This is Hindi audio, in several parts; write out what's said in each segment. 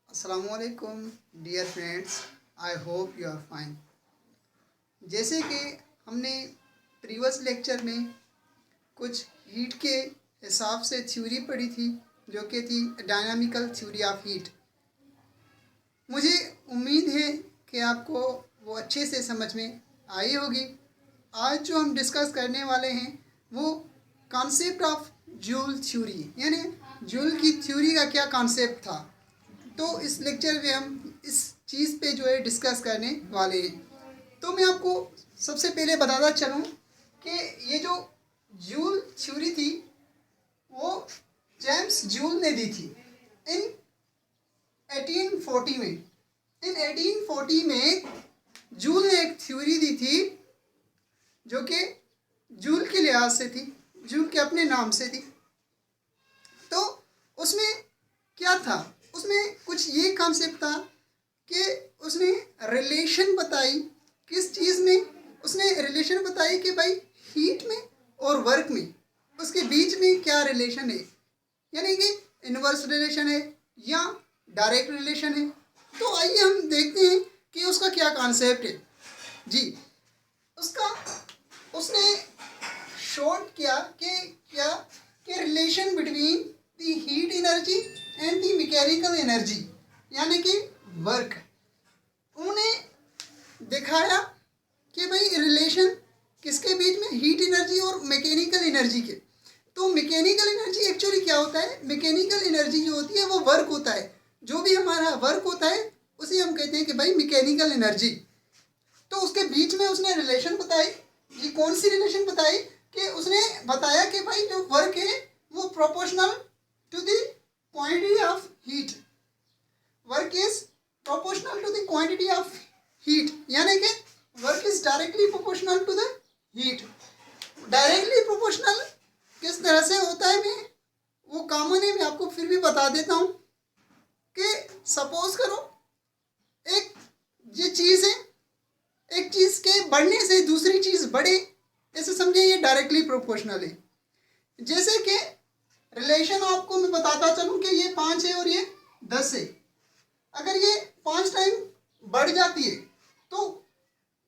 Assalamualaikum dear friends, I hope you are fine। जैसे कि हमने प्रीवियस लेक्चर में कुछ हीट के हिसाब से थ्योरी पढ़ी थी जो कि थी डायनामिकल थ्योरी ऑफ हीट। मुझे उम्मीद है कि आपको वो अच्छे से समझ में आई होगी। आज जो हम डिस्कस करने वाले हैं वो कॉन्सेप्ट ऑफ जूल थ्योरी, यानी जूल की थ्योरी का क्या कॉन्सेप्ट था। तो इस लेक्चर में हम इस चीज़ पे जो है डिस्कस करने वाले हैं। तो मैं आपको सबसे पहले बताता चलूँ कि ये जो जूल थ्योरी थी वो जेम्स जूल ने दी थी इन 1840 में। इन 1840 में जूल ने एक थ्योरी दी थी जो कि जूल के लिहाज से थी, जूल के अपने नाम से थी। तो उसमें क्या था, उसमें कुछ ये कॉन्सेप्ट था कि उसने रिलेशन बताई। किस चीज़ में? उसने रिलेशन बताई कि भाई हीट में और वर्क में उसके बीच में क्या रिलेशन है, यानी कि इनवर्स रिलेशन है या डायरेक्ट रिलेशन है। तो आइए हम देखते हैं कि उसका क्या कॉन्सेप्ट है। जी, उसने शॉर्ट किया कि relation between the heat energy and the mechanical energy, यानी कि वर्क। उन्होंने दिखाया कि भाई रिलेशन किसके बीच में, हीट एनर्जी और मैकेनिकल एनर्जी के। तो मैकेनिकल एनर्जी एक्चुअली क्या होता है? मैकेनिकल एनर्जी जो होती है वो वर्क होता है। जो भी हमारा वर्क होता है उसे हम कहते हैं कि भाई मैकेनिकल एनर्जी। तो उसके बीच में उसने रिलेशन बताई। ये कौन सी रिलेशन बताई? कि उसने बताया कि भाई जो वर्क है वो proportional to the quantity of heat. Work is proportional to the quantity of heat, यानी कि work is directly proportional to the heat. Directly proportional किस तरह से होता है, मैं वो कॉमन है, मैं आपको फिर भी बता देता हूँ कि सपोज करो एक ये चीज़ है, एक चीज़ के बढ़ने से दूसरी चीज़ बढ़े, ऐसे समझे ये डायरेक्टली प्रोपोर्शनल है। जैसे कि रिलेशन आपको मैं बताता चलूँ कि ये 5 है और ये 10 है। अगर ये 5 टाइम बढ़ जाती है तो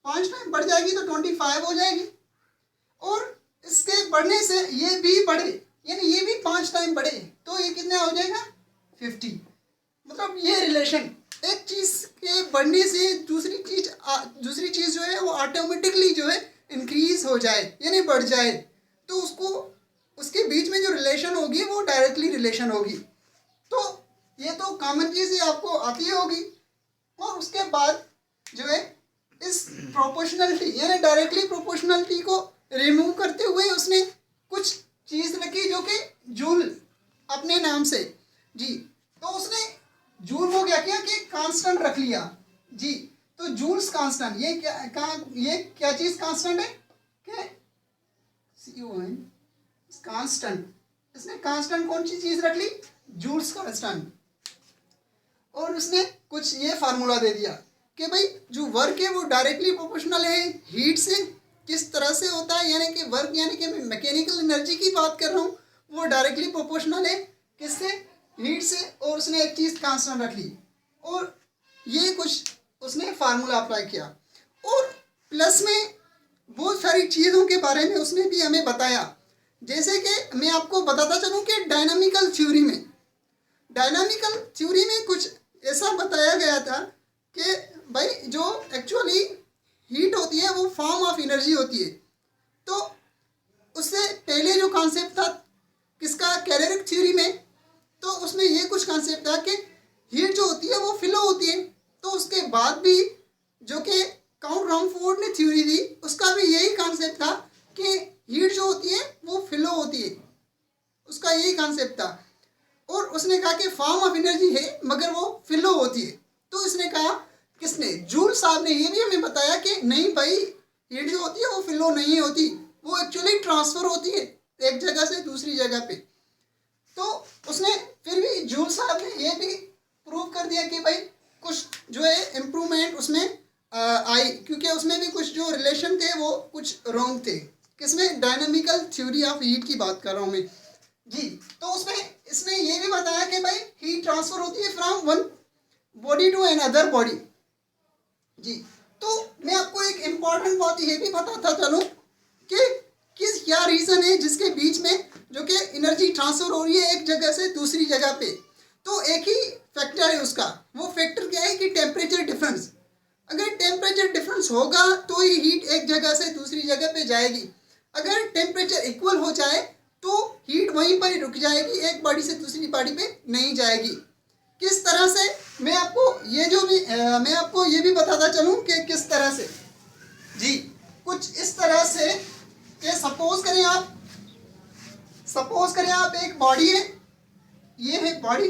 5 टाइम बढ़ जाएगी तो 25 हो जाएगी, और इसके बढ़ने से ये भी बढ़े, यानी ये भी 5 टाइम बढ़े तो ये कितना हो जाएगा? 50। मतलब ये रिलेशन एक चीज़ के बढ़ने से दूसरी चीज़ जो है वो ऑटोमेटिकली जो है इंक्रीज हो जाए, यानी बढ़ जाए, तो उसके बीच में जो रिलेशन होगी वो डायरेक्टली रिलेशन होगी। तो ये तो कॉमन चीज़ है, आपको आती होगी। और उसके बाद जो है इस प्रोपोर्शनलिटी यानी डायरेक्टली प्रोपोर्शनलिटी को रिमूव करते हुए उसने कुछ चीज़ रखी जो कि जूल अपने नाम से। जी, तो उसने जूल को क्या किया कि कांस्टेंट रख लिया। जी, तो जूल्स कांस्टेंट, ये क्या चीज़ कांस्टेंट है? कि कांस्टेंट। इसने कांस्टेंट कौन सी चीज़ रख ली? Joules constant. और उसने कुछ ये फार्मूला दे दिया कि भाई जो वर्क है वो डायरेक्टली प्रोपोर्शनल है हीट से। किस तरह से होता है, यानी कि वर्क, यानी कि मैं मैकेनिकल एनर्जी की बात कर रहा हूँ, वो डायरेक्टली प्रोपोर्शनल है किससे? हीट से। और उसने एक चीज़ कांस्टेंट रख ली और ये कुछ उसने फार्मूला अप्लाई किया। और प्लस में बहुत सारी चीज़ों के बारे में उसने भी हमें बताया। जैसे कि मैं आपको बताता चलूँ कि डायनामिकल थ्योरी में कुछ ऐसा बताया गया था कि भाई जो एक्चुअली हीट होती है वो फॉर्म ऑफ एनर्जी होती है। तो उससे पहले जो कॉन्सेप्ट था किसका? कैलरिक थ्योरी में। तो उसमें ये कुछ कॉन्सेप्ट था कि हीट जो होती है वो फ्लो होती है। तो उसके बाद भी जो कि काउंट रॉमफोर्ड ने थ्योरी दी, उसका भी यही कॉन्सेप्ट था कि हीट जो होती है वो फ्लो होती है, उसका यही कॉन्सेप्ट था। और उसने कहा कि फॉर्म ऑफ एनर्जी है मगर वो फ्लो होती है। तो इसने कहा, किसने? जूल साहब ने ये भी हमें बताया कि नहीं भाई, हीट जो होती है वो फ्लो नहीं होती, वो एक्चुअली ट्रांसफर होती है एक जगह से दूसरी जगह पे। तो उसने फिर भी जूल साहब ने ये भी प्रूव कर दिया कि भाई कुछ जो है इम्प्रूवमेंट उसमें आई, क्योंकि उसमें भी कुछ जो रिलेशन थे वो कुछ रॉन्ग थे। किसमें? डायनामिकल थ्योरी ऑफ हीट की बात कर रहा हूँ मैं। जी, तो उसमें इसने ये भी बताया कि भाई हीट ट्रांसफर होती है from one body to another body. जी, तो मैं आपको एक इम्पॉर्टेंट बात ये भी बताता चलूँ कि किस क्या रीज़न है जिसके बीच में जो कि एनर्जी ट्रांसफ़र हो रही है एक जगह से दूसरी जगह पे। तो एक ही फैक्टर है उसका, वो फैक्टर क्या है कि टेम्परेचर डिफरेंस। अगर टेम्परेचर डिफरेंस होगा तो ही हीट एक जगह से दूसरी जगह पे जाएगी। अगर टेम्परेचर इक्वल हो जाए तो हीट वहीं पर ही रुक जाएगी, एक बॉडी से दूसरी बॉडी पे नहीं जाएगी। किस तरह से, मैं आपको मैं आपको ये भी बताता चलूँ कि किस तरह से। जी, कुछ इस तरह से कि सपोज करें आप एक बॉडी है, ये है बॉडी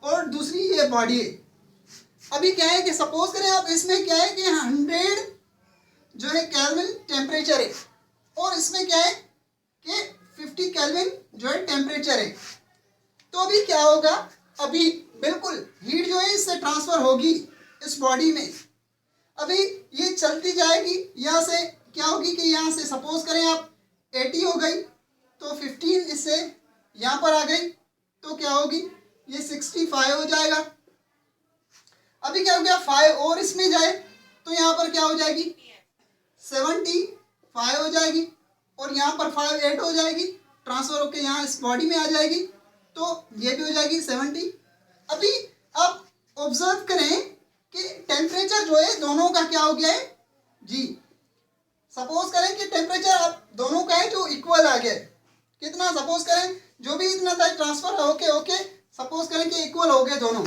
और दूसरी ये बॉडी है। अभी क्या है कि सपोज करें आप, इसमें क्या है कि 100 जो है केल्विन टेम्परेचर है और इसमें क्या है कि 50 केल्विन जो है टेम्परेचर है। तो अभी क्या होगा, अभी बिल्कुल हीट जो है इससे ट्रांसफर होगी इस बॉडी में। अभी ये चलती जाएगी, यहाँ से क्या होगी कि यहाँ से सपोज करें आप 80 हो गई तो 15 इससे यहाँ पर आ गई तो क्या होगी, ये 65 हो जाएगा। अभी क्या हो गया, 5 और इसमें जाए तो यहाँ पर क्या हो जाएगी, 75 हो जाएगी और यहाँ पर 5 ऐड हो जाएगी, ट्रांसफर होके यहाँ इस बॉडी में आ जाएगी तो ये भी हो जाएगी 70। अभी आप ऑब्जर्व करें कि टेम्परेचर जो है दोनों का क्या हो गया है। जी, सपोज करें कि टेम्परेचर आप दोनों का है जो इक्वल आ गया है। कितना, सपोज करें जो भी इतना था ट्रांसफर ओके सपोज करें कि इक्वल हो गए दोनों।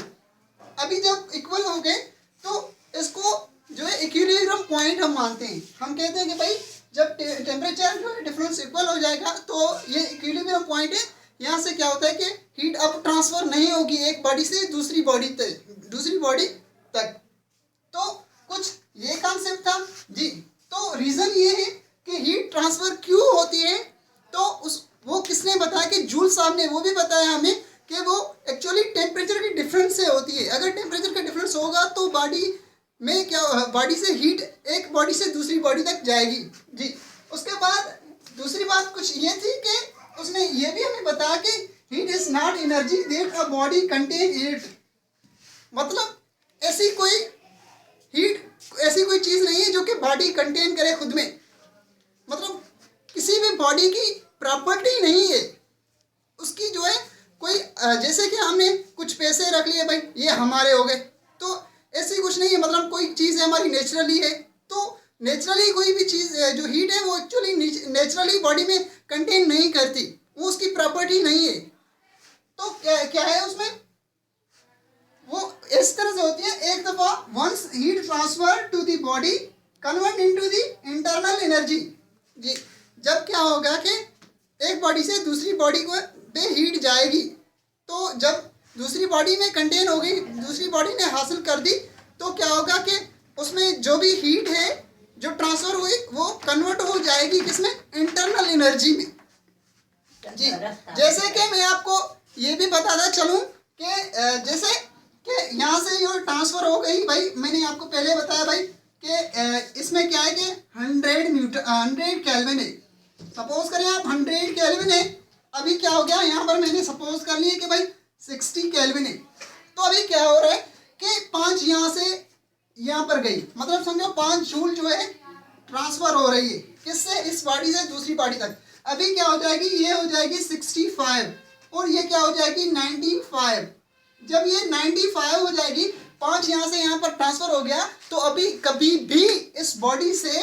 अभी जब इक्वल हो गए तो इसको जो है इक्विलिब्रियम पॉइंट हम मानते हैं। हम कहते हैं कि भाई जब टेम्परेचर जो है डिफरेंस इक्वल हो जाएगा तो ये इक्विलिब्रियम पॉइंट है। यहाँ से क्या होता है कि हीट अब ट्रांसफर नहीं होगी एक बॉडी से दूसरी बॉडी तक। तो कुछ ये कॉन्सेप्ट था। जी, तो रीज़न ये है कि हीट ट्रांसफर क्यों होती है, तो वो किसने बताया कि जूल साहब ने वो भी बताया हमें कि वो एक्चुअली टेम्परेचर की डिफरेंस से होती है। अगर टेम्परेचर का डिफरेंस होगा तो बॉडी में क्या, बॉडी से हीट एक बॉडी से दूसरी बॉडी तक जाएगी। जी, उसके बाद दूसरी बात कुछ ये थी कि उसने ये भी हमें बताया कि heat is not energy that a body contain it. मतलब ऐसी कोई चीज़ नहीं है जो कि बॉडी कंटेन करे खुद में। मतलब किसी भी बॉडी की प्रॉपर्टी नहीं है उसकी जो है कोई, जैसे कि हमने कुछ पैसे रख लिए भाई ये हमारे हो गए, तो ऐसी कुछ नहीं है। मतलब कोई चीज़ है हमारी नेचुरली है, तो नेचुरली कोई भी चीज़ जो हीट है वो एक्चुअली नेचुरली बॉडी में कंटेन नहीं करती, वो उसकी प्रॉपर्टी नहीं है। तो क्या है उसमें, वो इस तरह से होती है। एक दफ़ा once heat transfer to the body convert into the internal energy. जी, जब क्या होगा कि एक बॉडी से दूसरी बॉडी को पे हीट जाएगी, तो जब दूसरी बॉडी में कंटेन हो गई, दूसरी बॉडी ने हासिल कर दी, तो क्या होगा कि उसमें जो भी हीट है जो ट्रांसफ़र हुई वो कन्वर्ट हो जाएगी किसमें, इंटरनल एनर्जी में। जी, जैसे कि मैं आपको ये भी बताता चलूँ कि जैसे कि यहाँ से जो ट्रांसफ़र हो गई भाई, मैंने आपको पहले बताया भाई कि इसमें क्या है कि 100 केल्विन है। सपोज करें आप 100 केल्विन है। अभी क्या हो गया, यहाँ पर मैंने सपोज कर लिया कि भाई 60 केल्विन है। तो अभी क्या हो रहा है कि 5 यहाँ से यहाँ पर गई, मतलब समझो 5 जूल जो है ट्रांसफ़र हो रही है किससे, इस बॉडी से दूसरी बॉडी तक। अभी क्या हो जाएगी, ये हो जाएगी 65 और ये क्या हो जाएगी 95। जब ये 95 हो जाएगी, 5 यहाँ से यहाँ पर ट्रांसफ़र हो गया, तो अभी कभी भी इस बॉडी से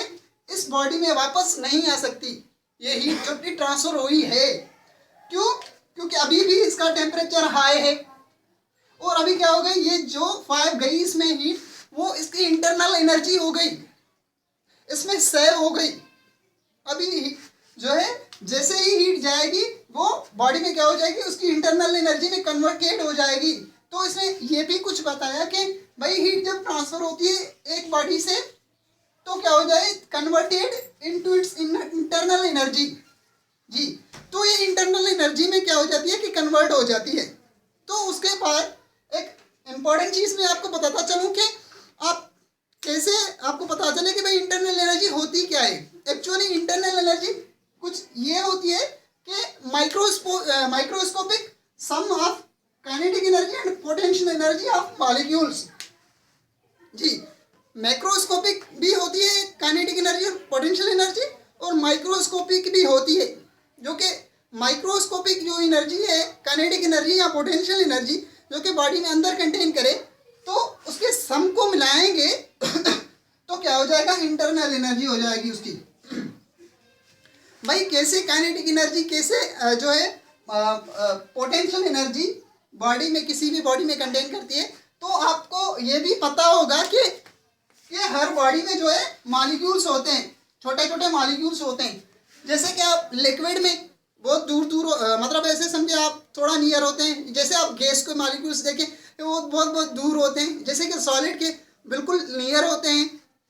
इस बॉडी में वापस नहीं आ सकती ये हीट जो भी ट्रांसफ़र हुई है। क्यों, क्योंकि अभी भी इसका टेम्परेचर हाई है और अभी क्या हो गई, ये जो 5 गई इसमें हीट, वो इसकी इंटरनल एनर्जी हो गई, इसमें सेव हो गई। अभी जो है जैसे ही हीट जाएगी वो बॉडी में क्या हो जाएगी, उसकी इंटरनल एनर्जी में कन्वर्टेड हो जाएगी। तो इसने ये भी कुछ बताया कि भाई हीट जब ट्रांसफ़र होती है एक बॉडी से तो क्या हो जाए, converted into its internal energy. जी, तो ये इंटरनल एनर्जी में क्या हो जाती है कि कन्वर्ट हो जाती है। तो उसके बाद एक इम्पॉर्टेंट चीज़ मैं आपको बताता चलूँ कि आप कैसे आपको पता चले कि भाई इंटरनल एनर्जी होती क्या है। एक्चुअली इंटरनल एनर्जी कुछ ये होती है कि microscopic sum of kinetic energy and potential energy of molecules. जी, मैक्रोस्कोपिक भी होती है काइनेटिक एनर्जी और पोटेंशियल एनर्जी, और माइक्रोस्कोपिक भी होती है, जो कि माइक्रोस्कोपिक जो एनर्जी है काइनेटिक एनर्जी या पोटेंशियल एनर्जी जो कि बॉडी में अंदर कंटेन करे, तो उसके सम को मिलाएंगे तो क्या हो जाएगा, इंटरनल एनर्जी हो जाएगी उसकी। भाई कैसे काइनेटिक एनर्जी, कैसे जो है पोटेंशियल एनर्जी बॉडी में, किसी भी बॉडी में कंटेन करती है, तो आपको ये भी पता होगा कि ये हर बॉडी में जो है मॉलिक्यूल्स होते हैं, छोटे छोटे मॉलिक्यूल्स होते हैं। जैसे कि आप लिक्विड में बहुत दूर दूर मतलब ऐसे समझे आप थोड़ा नियर होते हैं, जैसे आप गैस के मॉलिक्यूल्स देखें वो बहुत बहुत दूर होते हैं, जैसे कि सॉलिड के बिल्कुल नियर होते हैं।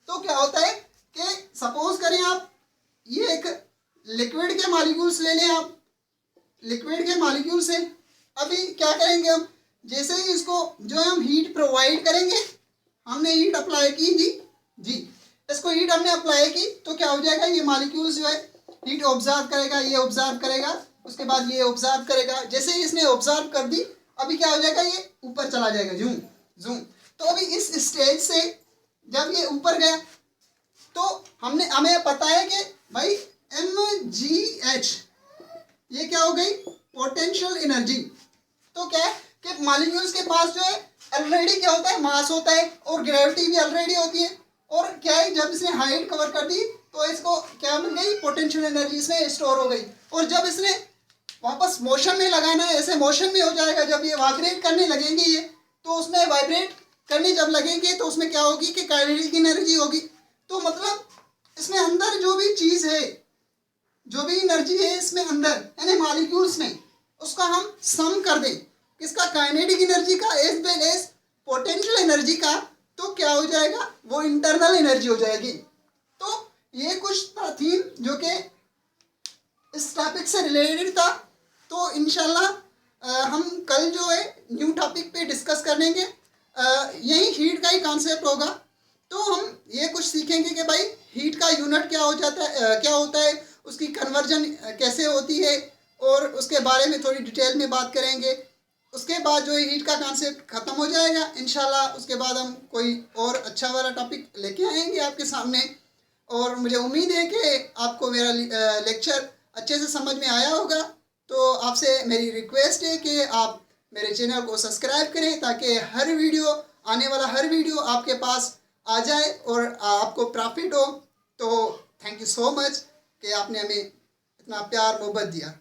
तो क्या होता है कि सपोज करें आप ये एक लिक्विड के मॉलिक्यूल्स ले लें, आप लिक्विड के मॉलिक्यूल से अभी क्या करेंगे हम, जैसे ही इसको जो है हम हीट प्रोवाइड करेंगे, हमने हीट अप्लाई की जी, इसको हीट हमने अप्लाई की तो क्या हो जाएगा, ये मॉलिक्यूल्स जो है हीट ऑब्जर्व करेगा, ये ऑब्जर्व करेगा, उसके बाद ये ऑब्जर्व करेगा। जैसे ही इसने ऑब्जर्व कर दी, अभी क्या हो जाएगा, ये ऊपर चला जाएगा, जूम जूम। तो अभी इस स्टेज से जब ये ऊपर गया तो हमें पता है कि भाई mgh ये क्या हो गई, पोटेंशियल एनर्जी। तो क्या है कि मॉलिक्यूल्स के पास जो है ऑलरेडी क्या होता है, मास होता है और ग्रेविटी भी ऑलरेडी होती है, और क्या है जब इसने हाइट कवर कर दी तो इसको क्या मिल गई, पोटेंशियल एनर्जी इसमें स्टोर हो गई। और जब इसने वापस मोशन में लगाना है, ऐसे मोशन में हो जाएगा, जब ये वाइब्रेट करने लगेंगे ये, तो उसमें वाइब्रेट करने जब लगेंगे तो उसमें क्या होगी कि काइनेटिक एनर्जी होगी। तो मतलब इसमें अंदर जो भी चीज़ है, जो भी एनर्जी है इसमें अंदर यानी मॉलिक्यूल्स में, उसका हम सम कर दें किसका, काइनेटिक एनर्जी का as well as potential energy का, तो क्या हो जाएगा, वो इंटरनल एनर्जी हो जाएगी। तो ये कुछ थीम जो कि इस टॉपिक से रिलेटेड था। तो इंशाल्लाह हम कल जो है न्यू टॉपिक पे डिस्कस करेंगे, यही हीट का ही कॉन्सेप्ट होगा। तो हम ये कुछ सीखेंगे कि भाई हीट का यूनिट क्या हो जाता है, क्या होता है, उसकी कन्वर्जन कैसे होती है, और उसके बारे में थोड़ी डिटेल में बात करेंगे। उसके बाद जो है हीट का कॉन्सेप्ट ख़त्म हो जाएगा इंशाल्लाह। उसके बाद हम कोई और अच्छा वाला टॉपिक लेके आएंगे आपके सामने, और मुझे उम्मीद है कि आपको मेरा लेक्चर अच्छे से समझ में आया होगा। तो आपसे मेरी रिक्वेस्ट है कि आप मेरे चैनल को सब्सक्राइब करें ताकि हर वीडियो, आने वाला हर वीडियो आपके पास आ जाए और आपको प्रॉफिट हो। तो थैंक यू सो मच कि आपने हमें इतना प्यार मोहब्बत दिया।